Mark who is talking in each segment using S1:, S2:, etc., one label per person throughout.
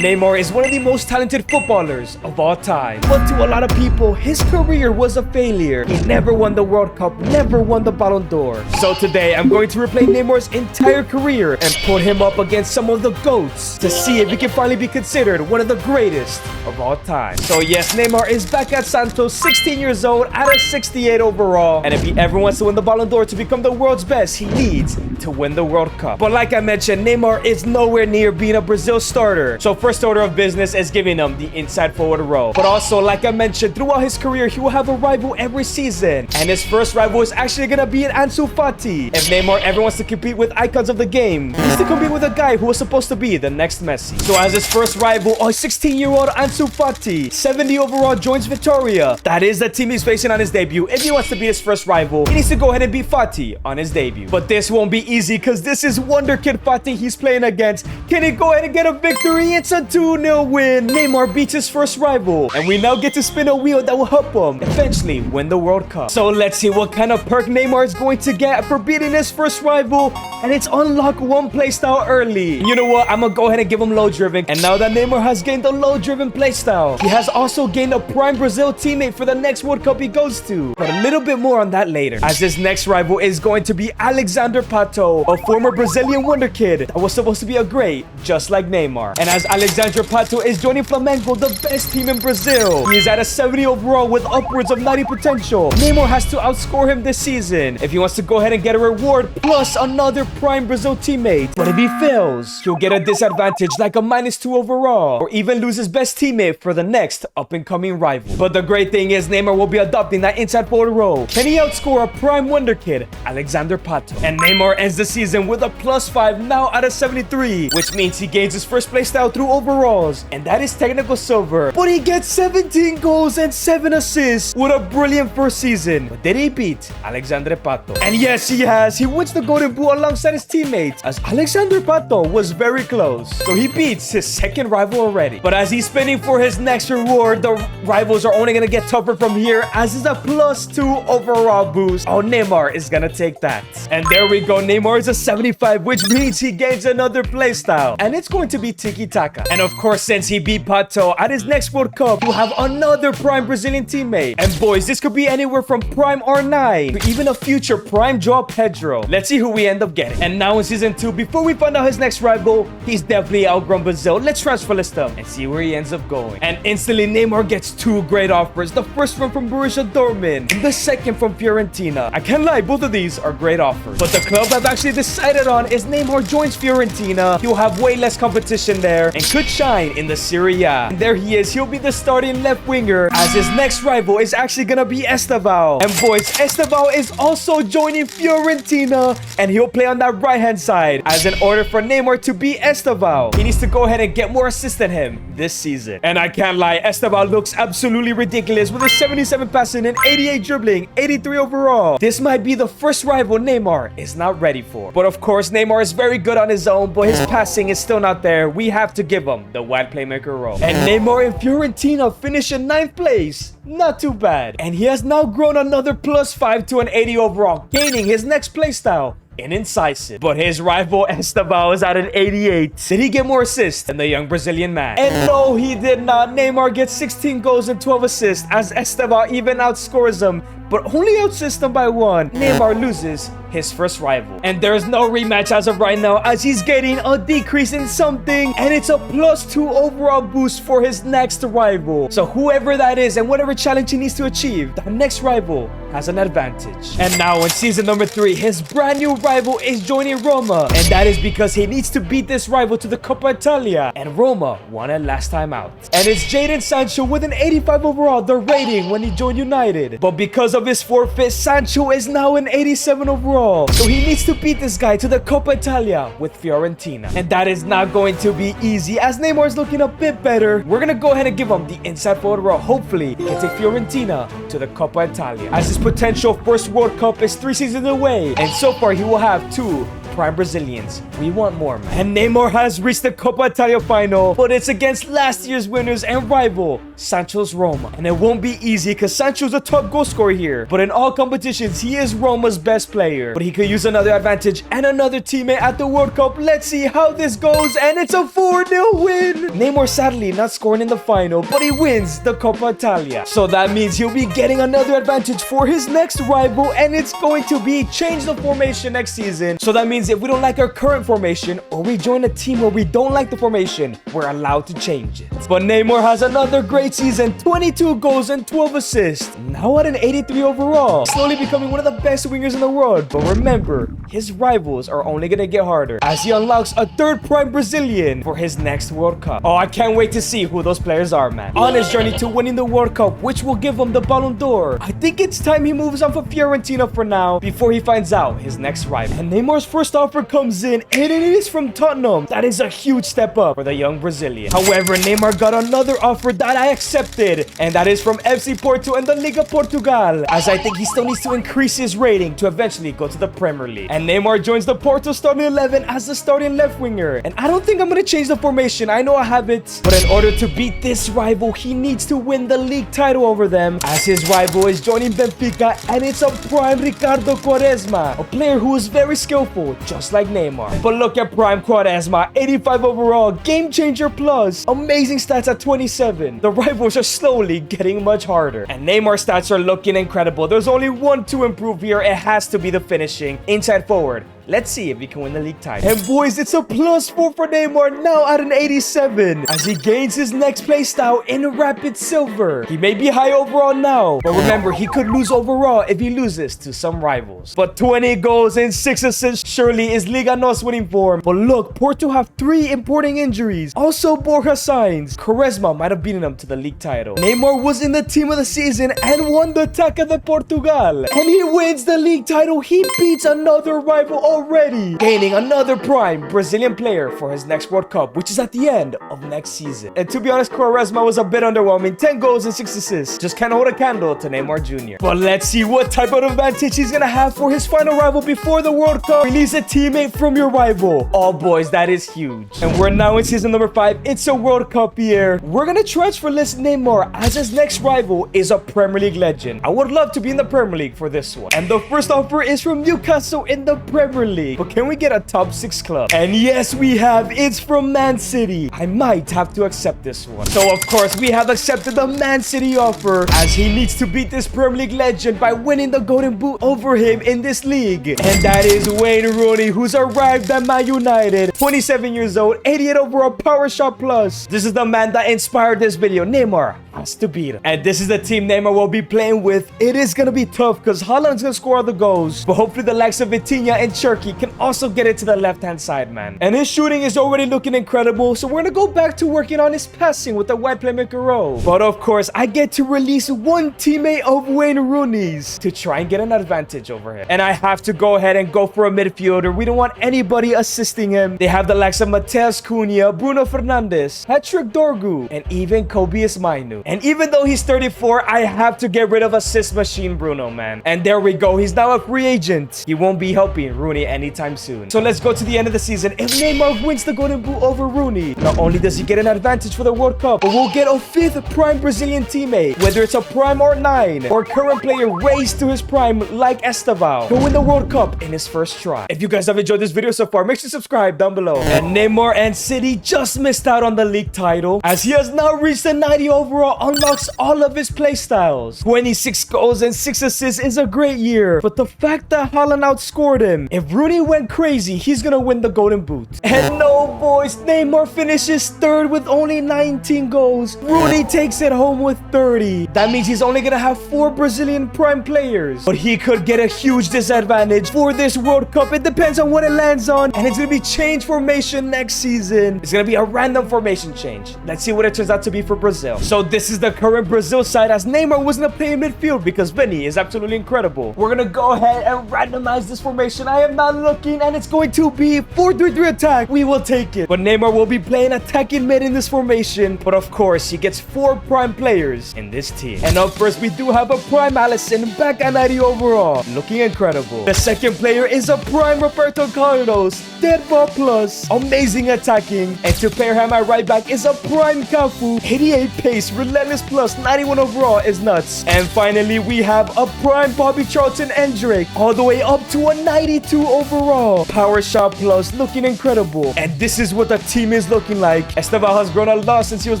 S1: Neymar is one of the most talented footballers of all time. But to a lot of people, his career was a failure. He never won the World Cup, never won the Balon d'Or. So today, I'm going to replay Neymar's entire career and put him up against some of the GOATs to see if he can finally be considered one of the greatest of all time. So yes, Neymar is back at Santos, 16 years old, at a 68 overall. And if he ever wants to win the Balon d'Or to become the world's best, he needs to win the World Cup. But like I mentioned, Neymar is nowhere near being a Brazil starter. So first order of business is giving him the inside forward role. But also, like I mentioned, throughout his career, he will have a rival every season. And his first rival is actually gonna be an Ansu Fati. If Neymar ever wants to compete with icons of the game, he needs to compete with a guy who was supposed to be the next Messi. So as his first rival, 16-year-old Ansu Fati, 70 overall, joins Vitória. That is the team he's facing on his debut. If he wants to be his first rival, he needs to go ahead and beat Fati on his debut. But this won't be easy because this is Wonder Kid Fati he's playing against. Can he go ahead and get a victory? It's a 2-0 win. Neymar beats his first rival, and we now get to spin a wheel that will help him eventually win the World Cup. So let's see what kind of perk Neymar is going to get for beating his first rival, and it's unlock one playstyle early. You know what? I'm gonna go ahead and give him low driven, and now that Neymar has gained a low driven playstyle, he has also gained a prime Brazil teammate for the next World Cup he goes to. But a little bit more on that later, as his next rival is going to be Alexander Pato, a former Brazilian wonder kid that was supposed to be a great just like Neymar. And as Alexander Pato is joining Flamengo, the best team in Brazil, he is at a 70 overall with upwards of 90 potential. Neymar has to outscore him this season if he wants to go ahead and get a reward plus another prime Brazil teammate. But if he fails, he'll get a disadvantage like a -2 overall, or even lose his best teammate for the next up-and-coming rival. But the great thing is Neymar will be adopting that inside forward role. Can he outscore a prime wonder kid, Alexander Pato? And Neymar ends the season with a +5, now at a 73, which means he gains his first playstyle through overalls, and that is technical silver. But he gets 17 goals and 7 assists with a brilliant first season. But did he beat Alexandre Pato? And yes, he has. He wins the Golden Boot alongside his teammates, as Alexandre Pato was very close. So he beats his second rival already. But as he's spinning for his next reward, the rivals are only gonna get tougher from here, as it's a +2 overall boost. Oh, Neymar is gonna take that. And there we go. Neymar is a 75, which means he gains another playstyle, and it's going to be tiki-taka. And of course, since he beat Pato, at his next World Cup, he'll have another prime Brazilian teammate. And boys, this could be anywhere from prime R9 to even a future prime Joao Pedro. Let's see who we end up getting. And now in season 2, before we find out his next rival, he's definitely outgrown Brazil. Let's transfer list him and see where he ends up going. And instantly, Neymar gets 2 great offers. The first one from Borussia Dortmund, and the second from Fiorentina. I can't lie, both of these are great offers. But the club I've actually decided on is Neymar joins Fiorentina. He'll have way less competition there and could shine in the Serie A. And there he is. He'll be the starting left winger, as his next rival is actually gonna be Estevao. And boys, Estevao is also joining Fiorentina, and he'll play on that right hand side, as in order for Neymar to beat Estevao, he needs to go ahead and get more assists than him this season. And I can't lie, Estevao looks absolutely ridiculous with a 77 passing and 88 dribbling, 83 overall. This might be the first rival Neymar is not ready for. But of course, Neymar is very good on his own, but his passing is still not there. We have to give him the wide playmaker role. And Neymar in Fiorentina finished in 9th place. Not too bad. And he has now grown another +5 to an 80 overall, gaining his next playstyle in incisive. But his rival Estevao is at an 88. Did he get more assists than the young Brazilian man? And no, he did not. Neymar gets 16 goals and 12 assists, as Estevao even outscores him, but only outsays him by 1. Neymar loses his first rival. And there's no rematch as of right now, as he's getting a decrease in something, and it's a +2 overall boost for his next rival. So whoever that is and whatever challenge he needs to achieve, the next rival has an advantage. And now in season number 3, his brand new rival is joining Roma, and that is because he needs to beat this rival to the Coppa Italia, and Roma won it last time out. And it's Jadon Sancho with an 85 overall, the rating when he joined United. But because of his forfeit, Sancho is now an 87 overall. So he needs to beat this guy to the Coppa Italia with Fiorentina. And that is not going to be easy, as Neymar is looking a bit better. We're gonna go ahead and give him the inside forward role. Hopefully, he can take Fiorentina to the Coppa Italia, as his potential first World Cup is 3 seasons away. And so far, he will have 2 prime Brazilians. We want more, man. And Neymar has reached the Coppa Italia final, but it's against last year's winners and rival, Sancho's Roma. And it won't be easy because Sancho's a top goal scorer here. But in all competitions, he is Roma's best player. But he could use another advantage and another teammate at the World Cup. Let's see how this goes. And it's a 4-0 win. Neymar sadly not scoring in the final, but he wins the Coppa Italia. So that means he'll be getting another advantage for his next rival, and it's going to be change the formation next season. So that means if we don't like our current formation or we join a team where we don't like the formation, we're allowed to change it. But Neymar has another great season, 22 goals and 12 assists, now at an 83 overall, slowly becoming one of the best wingers in the world. But remember, his rivals are only gonna get harder as he unlocks a third prime Brazilian for his next World Cup. Oh, I can't wait to see who those players are, man. On his journey to winning the World Cup, which will give him the Balon D'or, I think it's time he moves on for Fiorentina for now before he finds out his next rival. And Neymar's first offer comes in, and it is from Tottenham. That is a huge step up for the young Brazilian. However, Neymar got another offer that I accepted, and that is from FC Porto and the Liga Portugal, as I think he still needs to increase his rating to eventually go to the Premier League. And Neymar joins the Porto starting 11 as the starting left winger. And I don't think I'm going to change the formation. I know I have it. But in order to beat this rival, he needs to win the league title over them, as his rival is joining Benfica, and it's a prime Ricardo Quaresma, a player who is very skillful, just like Neymar. But look at prime Quaresma, 85 overall, game changer plus, amazing stats at 27. The rivals are slowly getting much harder, and Neymar's stats are looking incredible. There's only one to improve here. It has to be the finishing, inside forward. Let's see if he can win the league title. And boys, it's a +4 for Neymar, now at an 87, as he gains his next playstyle in Rapid Silver. He may be high overall now, but remember, he could lose overall if he loses to some rivals. But 20 goals and 6 assists surely is Liga NOS winning form. But look, Porto have 3 important injuries. Also, Borja signs. Quaresma might have beaten him to the league title. Neymar was in the team of the season and won the Taça de Portugal. And he wins the league title. He beats another rival already, gaining another prime Brazilian player for his next World Cup, which is at the end of next season. And to be honest, Quaresma was a bit underwhelming, 10 goals and 6 assists, just can't hold a candle to Neymar Jr. But let's see what type of advantage he's gonna have for his final rival before the World Cup. Release a teammate from your rival. Oh boys, that is huge. And we're now in season number 5. It's a World Cup year. We're gonna transfer list Neymar, as his next rival is a Premier League legend. I would love to be in the Premier League for this one. And the first offer is from Newcastle in the Premier League. But can we get a top 6 club? And yes, we have. It's from Man City. I might have to accept this one. So of course, we have accepted the Man City offer, as he needs to beat this Premier League legend by winning the Golden Boot over him in this league. And that is Wayne Rooney, who's arrived at Man United. 27 years old, 88 overall, power shot plus. This is the man that inspired this video. Neymar has to beat him. And this is the team Neymar will be playing with. It is gonna be tough because Haaland's gonna score all the goals, but hopefully the likes of Vitinha and Cherky can also get it to the left-hand side, man. And his shooting is already looking incredible, so we're gonna go back to working on his passing with the wide playmaker role. But of course, I get to release one teammate of Wayne Rooney's to try and get an advantage over him. And I have to go ahead and go for a midfielder. We don't want anybody assisting him. They have the likes of Mateus Cunha, Bruno Fernandes, Patrick Dorgu, and even Kobias Mainu. And even though he's 34, I have to get rid of assist machine Bruno, man. And there we go. He's now a free agent. He won't be helping Rooney anytime soon. So let's go to the end of the season. If Neymar wins the Golden Boot over Rooney, not only does he get an advantage for the World Cup, but we'll get a 5th prime Brazilian teammate, whether it's a prime or 9, or current player raised to his prime like Esteval, to win the World Cup in his first try. If you guys have enjoyed this video so far, make sure to subscribe down below. And Neymar and City just missed out on the league title, as he has now reached the 90 overall, unlocks all of his playstyles. 26 goals and 6 assists is a great year, but the fact that Haaland outscored him, if Rooney went crazy, he's gonna win the Golden Boot. And no, boys, Neymar finishes 3rd with only 19 goals. Rooney takes it home with 30. That means he's only gonna have 4 Brazilian prime players, but he could get a huge disadvantage for this World Cup. It depends on what it lands on, and it's gonna be change formation next season. It's gonna be a random formation change. Let's see what it turns out to be for Brazil. So this is the current Brazil side, as Neymar wasn't playing midfield because Vini is absolutely incredible. We're gonna go ahead and randomize this formation. I have not looking, and it's going to be 4-3-3 attack. We will take it. But Neymar will be playing attacking mid in this formation. But of course, he gets 4 prime players in this team. And up first, we do have a prime Alisson back at 90 overall. Looking incredible. The second player is a prime Roberto Carlos. Dead ball plus. Amazing attacking. And to pair him at right back is a prime Cafu. 88 pace. Relentless plus. 91 overall is nuts. And finally, we have a prime Bobby Charlton Endrick. All the way up to a 92 overall. Power shot plus. Looking incredible. And this is what the team is looking like. Esteban has grown a lot since he was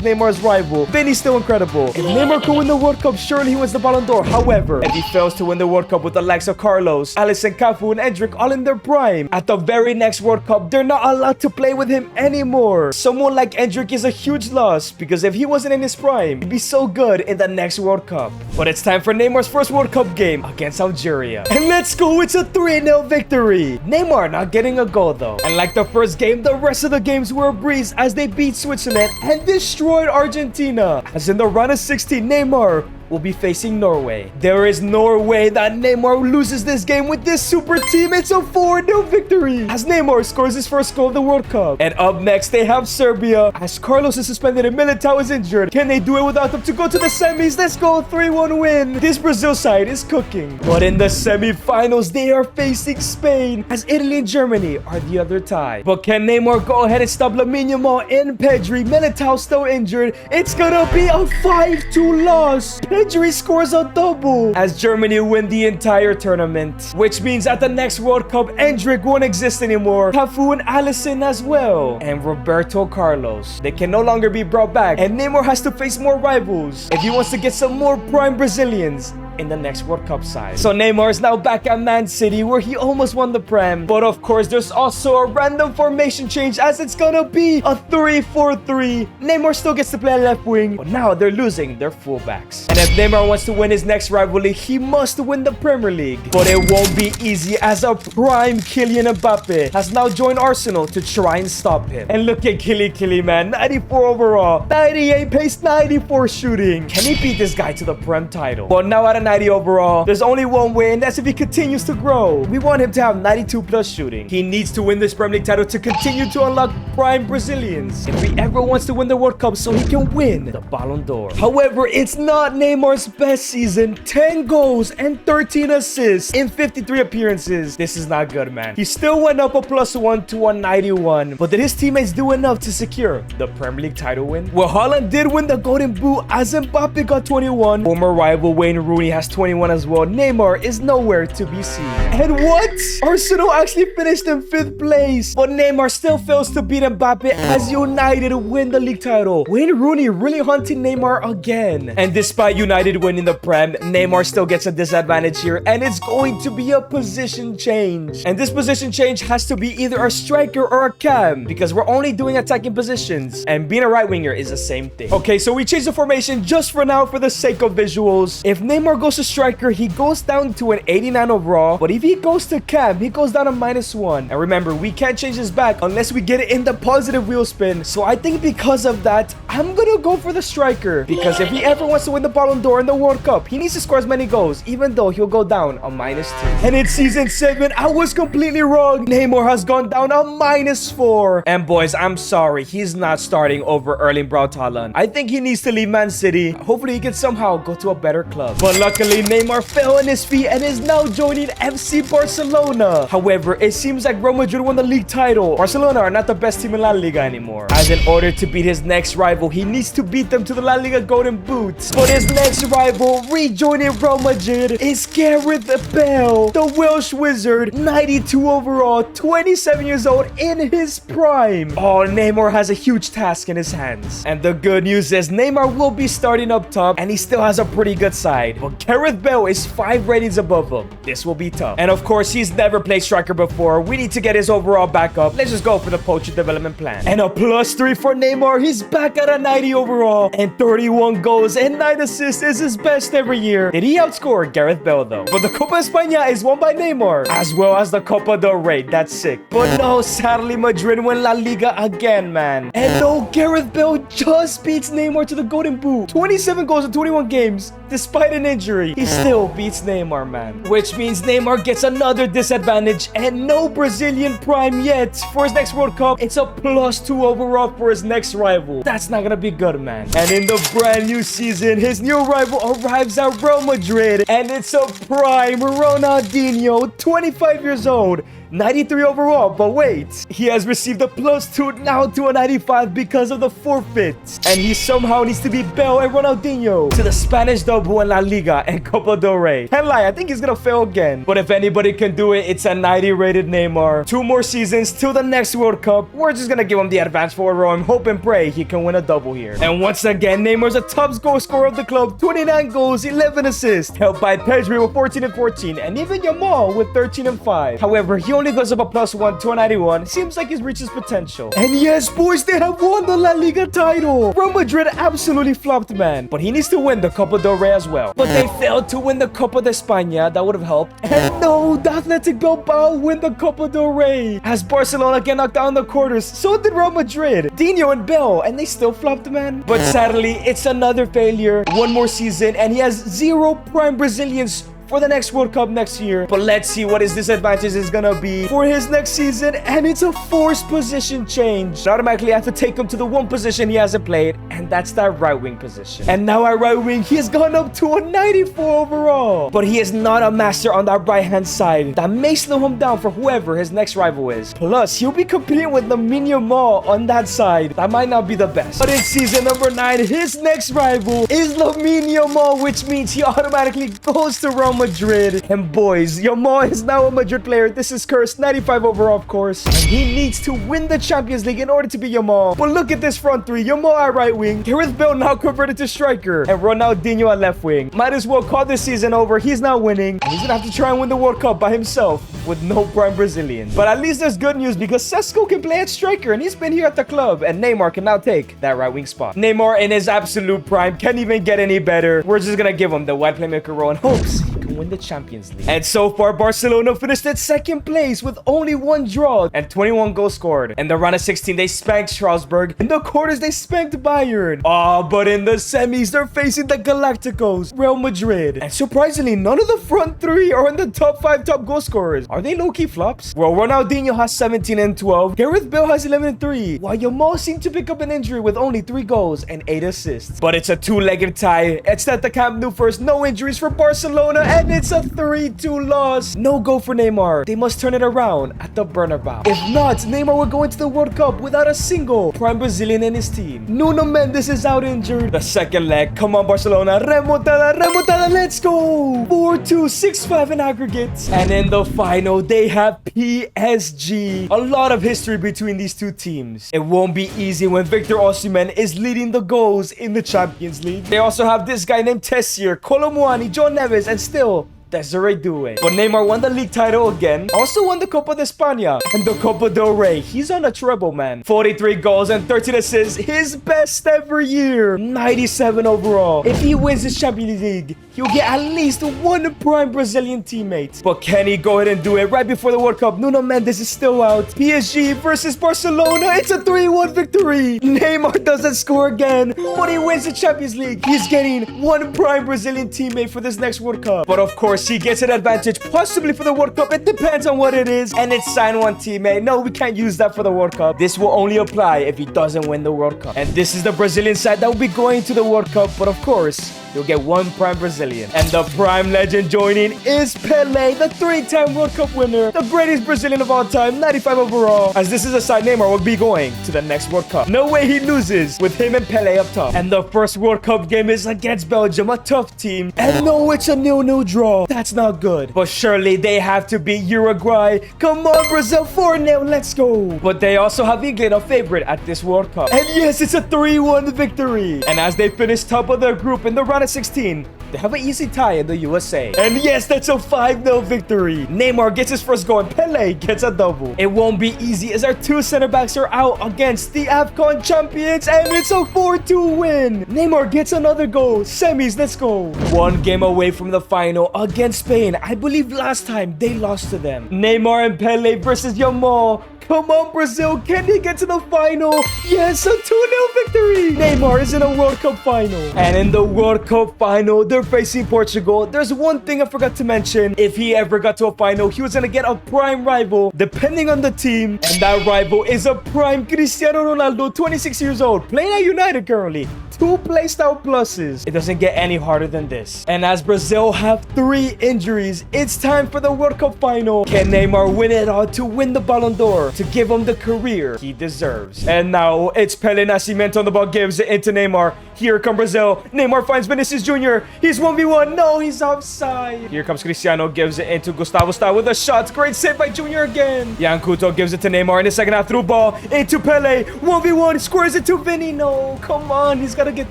S1: Neymar's rival. Vinny's still incredible. If Neymar could win the World Cup, surely he wins the Balon d'Or. However, if he fails to win the World Cup with the likes of Carlos, Alisson, Cafu, and Endrick all in their prime, at the very next World Cup, they're not allowed to play with him anymore. Someone like Endrick is a huge loss, because if he wasn't in his prime, he'd be so good in the next World Cup. But it's time for Neymar's first World Cup game against Algeria. And let's go, it's a 3-0 victory. Neymar not getting a goal though. And like the first game, the rest of the games were a breeze as they beat Switzerland and destroyed Argentina. As in the round of 16, Neymar will be facing Norway. There is no way that Neymar loses this game with this super team. It's a 4-0 victory as Neymar scores his first goal of the World Cup. And up next, they have Serbia as Carlos is suspended and Militao is injured. Can they do it without them to go to the semis? Let's go, 3-1 win. This Brazil side is cooking. But in the semi-finals, they are facing Spain as Italy and Germany are the other tie. But can Neymar go ahead and stop Lamine Yamal and Pedri? Militao still injured. It's gonna be a 5-2 loss. Pedri scores a double as Germany win the entire tournament, which means at the next World Cup, Endrick won't exist anymore. Cafu and Alisson as well, and Roberto Carlos. They can no longer be brought back, and Neymar has to face more rivals if he wants to get some more prime Brazilians in the next World Cup side. So Neymar is now back at Man City where he almost won the Prem. But of course, there's also a random formation change as it's gonna be a 3-4-3. Neymar still gets to play left wing, but now they're losing their fullbacks. And if Neymar wants to win his next rivalry, he must win the Premier League. But it won't be easy as a prime Kylian Mbappe has now joined Arsenal to try and stop him. And look at Kylie, man. 94 overall, 98 pace, 94 shooting. Can he beat this guy to the Prem title? But now at a 90 overall, there's only one way, and that's if he continues to grow. We want him to have 92 plus shooting. He needs to win this Premier League title to continue to unlock prime Brazilians if he ever wants to win the World Cup so he can win the Balon d'Or. However, it's not Neymar's best season. 10 goals and 13 assists in 53 appearances. This is not good, man. He still went up a +1 to a 91, but did his teammates do enough to secure the Premier League title win? Well, Haaland did win the Golden Boot as Mbappe got 21. Former rival Wayne Rooney has 21 as well. Neymar is nowhere to be seen. And what? Arsenal actually finished in 5th place, but Neymar still fails to beat Mbappe as United win the league title. Wayne Rooney really hunting Neymar again. And despite United winning the Prem, Neymar still gets a disadvantage here, and it's going to be a position change. And this position change has to be either a striker or a cam, because we're only doing attacking positions, and being a right winger is the same thing. Okay, so we changed the formation just for now for the sake of visuals. If Neymar goes to striker, he goes down to an 89 overall, but if he goes to cam, he goes down to -1. And remember, we can't change his back unless we get it in the positive wheel spin. So I think because of that, I'm gonna go for the striker, because if he ever wants to win the Balon d'Or in the World Cup, he needs to score as many goals, even though he'll go down a -2. And in season 7, I was completely wrong. Neymar has gone down a -4. And boys, I'm sorry, he's not starting over Erling Braut Haaland. I think he needs to leave Man City. Hopefully he can somehow go to a better club. But luckily, Neymar fell on his feet and is now joining FC Barcelona. However, it seems like Real Madrid won the league title. Barcelona are not the best team in La Liga anymore, as in order to beat his next rival, he needs to beat them to the La Liga Golden Boot. But his next rival, rejoining Real Madrid, is Gareth Bale, the Welsh wizard, 92 overall, 27 years old, in his prime. Oh, Neymar has a huge task in his hands. And the good news is Neymar will be starting up top, and he still has a pretty good side. But Gareth Bale is 5 ratings above him. This will be tough. And of course, he's never played striker before. We need to get his overall back up. Let's just go for the poacher development plan. And a +3 for Neymar. He's back at a 90 overall, and 31 goals and 9 assists is his best every year. Did he outscore Gareth Bale though? But the Coppa España is won by Neymar, as well as the Coppa del Rey. That's sick. But no, sadly, Madrid win La Liga again, man. And no, Gareth Bale just beats Neymar to the Golden Boot. 27 goals in 21 games, despite an injury. injury, he still beats Neymar, man. Which means Neymar gets another disadvantage and no Brazilian prime yet. For his next World Cup, it's a +2 overall for his next rival. That's not gonna be good, man. And in the brand new season, his new rival arrives at Real Madrid, and it's a prime Ronaldinho, 25 years old. 93 overall, but wait, he has received a +2 now to a 95 because of the forfeit, and he somehow needs to beat Bale and Ronaldinho to the Spanish double in La Liga and Coppa Del Rey. Can't lie, I think he's gonna fail again, but if anybody can do it, it's a 90 rated Neymar. 2 more seasons till the next World Cup. We're just gonna give him the advance forward role and hope and pray he can win a double here. And once again, Neymar's a top goal scorer of the club, 29 goals, 11 assists, helped by Pedri with 14 and 14, and even Yamal with 13 and 5. However, he only goes up a +1 to a 91. Seems like he's reached his potential. And yes, boys, they have won the La Liga title. Real Madrid absolutely flopped, man. But he needs to win the Coppa Del Rey as well. But they failed to win the Coppa de España. That would have helped. And no, the Athletic Bilbao win the Coppa Del Rey. As Barcelona get knocked out in the quarters, so did Real Madrid. Dino and Bale, and they still flopped, man. But sadly, it's another failure. 1 more season, and he has 0 prime Brazilians for the next World Cup next year. But let's see what his disadvantage is gonna be for his next season, and it's a forced position change. Automatically I have to take him to the one position he hasn't played, and that's that right wing position. And now at right wing, he has gone up to a 94 overall. But he is not a master on that right hand side. That may slow him down for whoever his next rival is. Plus, he'll be competing with Lamine Yamal on that side. That might not be the best. But in season number 9, his next rival is Lamine Yamal, which means he automatically goes to Real Madrid. And boys, Yamal is now a Madrid player. This is cursed. 95 overall, of course. And he needs to win the Champions League in order to be Yamal. But look at this front three. Yamal at right wing. Gareth Bale now converted to striker. And Ronaldinho at left wing. Might as well call this season over. He's not winning. And he's gonna have to try and win the World Cup by himself with no prime Brazilian. But at least there's good news because Sesko can play at striker and he's been here at the club. And Neymar can now take that right wing spot. Neymar in his absolute prime can't even get any better. We're just gonna give him the wide playmaker role in hopes he can win the Champions League. And so far, Barcelona finished at second place with only 1 draw and 21 goals scored. In the round of 16, they spanked Strasbourg. In the quarters, they spanked Bayern. But in the semis, they're facing the Galacticos, Real Madrid. And surprisingly, none of the front three are in the top 5 top goal scorers. Are they low-key flops? Well, Ronaldinho has 17 and 12. Gareth Bale has 11 and 3. While Yamal seemed to pick up an injury with only 3 goals and 8 assists. But it's a 2-legged tie. It's at the Camp Nou first. No injuries for Barcelona. And it's a 3-2 loss. No go for Neymar. They must turn it around at the Bernabeu. If not, Neymar will go into the World Cup without a single prime Brazilian in his team. Nuno Mendes is out injured. The second leg. Come on, Barcelona. Remontada, remontada. Let's go. 4-2, 6-5 in aggregate. And in the final, they have PSG. A lot of history between these two teams. It won't be easy when Victor Osimhen is leading the goals in the Champions League. They also have this guy named Tessier, Kolo Muani, John Neves, and still Desiree Doué. But Neymar won the league title again. Also won the Coppa de España and the Coppa del Rey. He's on a treble, man. 43 goals and 13 assists. His best ever year. 97 overall. If he wins this Champions League, he'll get at least 1 prime Brazilian teammate. But can he go ahead and do it right before the World Cup? Nuno Mendes is still out. PSG versus Barcelona. It's a 3-1 victory. Neymar doesn't score again, but he wins the Champions League. He's getting 1 prime Brazilian teammate for this next World Cup. But of course, he gets an advantage possibly for the World Cup. It depends on what it is. And it's sign 1 teammate. No, we can't use that for the World Cup. This will only apply if he doesn't win the World Cup. And this is the Brazilian side that will be going to the World Cup. But of course, you'll get 1 prime Brazilian. And the prime legend joining is Pelé, the 3-time World Cup winner, the greatest Brazilian of all time, 95 overall. As this is a side Neymar will be going to the next World Cup. No way he loses with him and Pelé up top. And the first World Cup game is against Belgium, a tough team. And no, it's a 0-0 draw. That's not good. But surely they have to beat Uruguay. Come on, Brazil, 4-0, let's go. But they also have England, a favorite at this World Cup. And yes, it's a 3-1 victory. And as they finish top of their group in the round of 16, they have an easy tie in the USA. And yes, that's a 5-0 victory. Neymar gets his first goal and Pelé gets a double. It won't be easy as our 2 center backs are out against the AFCON champions, and it's a 4-2 win. Neymar gets another goal. Semis, let's go. 1 game away from the final against Spain. I believe last time they lost to them. Neymar and Pelé versus Yamal. Come on, Brazil. Can they get to the final? Yes, a 2-0 victory. Neymar is in a World Cup final. And in the World Cup final, they're facing Portugal. There's one thing I forgot to mention. If he ever got to a final, he was going to get a prime rival, depending on the team. And that rival is a prime Cristiano Ronaldo, 26 years old, playing at United currently. 2 playstyle pluses. It doesn't get any harder than this. And as Brazil have 3 injuries, it's time for the World Cup final. Can Neymar win it all to win the Balon D'or, to give him the career he deserves? And now it's Pele Nascimento on the ball, gives it into Neymar. Here comes Brazil. Neymar finds Vinicius Jr. He's 1v1. No, he's offside. Here comes Cristiano, gives it into Gustavo Style with a shot. Great save by Jr. again. Yan Couto gives it to Neymar in the second half, through ball into Pele. 1v1, squares it to Vinny. No, come on, he's got to get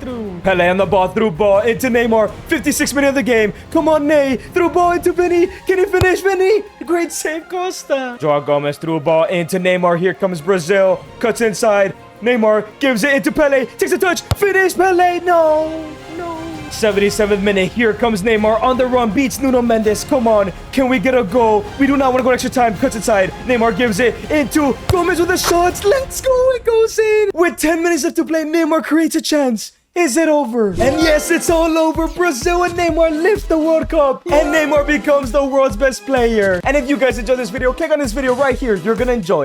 S1: through. Pele on the ball, through ball into Neymar. 56th minute of the game. Come on, Ney. Through ball into Vinny. Can he finish, Vinny? Great save, Costa. Joao Gomez through ball into Neymar. Here comes Brazil. Cuts inside. Neymar gives it into Pele. Takes a touch. Finish, Pele. No. 77th minute. Here comes Neymar on the run. Beats Nuno Mendes. Come on. Can we get a goal? We do not want to go extra time. Cuts inside. Neymar gives it into Gomez with the shots. Let's go. It goes in. With 10 minutes left to play, Neymar creates a chance. Is it over? And yes, it's all over. Brazil and Neymar lift the World Cup. And Neymar becomes the world's best player. And if you guys enjoyed this video, click on this video right here. You're gonna enjoy it.